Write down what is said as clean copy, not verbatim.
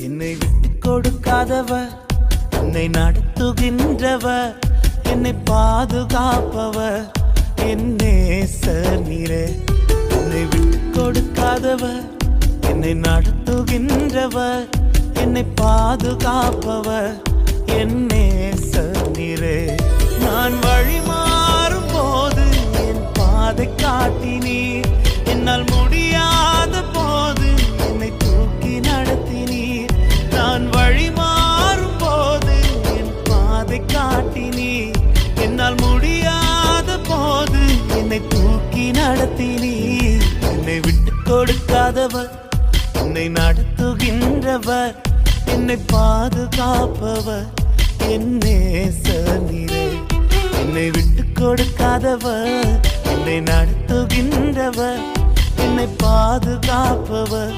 என்னை விட்டு கொடுக்காதவர், என்னை நடத்துகின்றவர், என்னை பாதுகாப்பவர் என் நேசர் நீரே. என்னை விட்டு கொடுக்காதவர், என்னை நடத்துகின்றவர், என்னை பாதுகாப்பவர் என் நேசர் நீரே. நான் வழி மாறும் போது என் பாதை காட்டினீர், என்னால் முடியாத போது என்னை தூக்கி நடத்தினீர். நான் வழி மாறும் போது என் பாதை காட்டினீர், என்னால் முடியாத போது என்னை தூக்கி நடத்தினீர். என்னை விட்டு கொடுக்காதவர், என்னை நடத்துகின்றவர், என்னை பாதுகாப்பவர் என் நேசர் நீரே. என்னை விட்டு கொடுக்காதவர், என்னை நடத்துகின்றவர், என்னை பாதுகாப்பவர்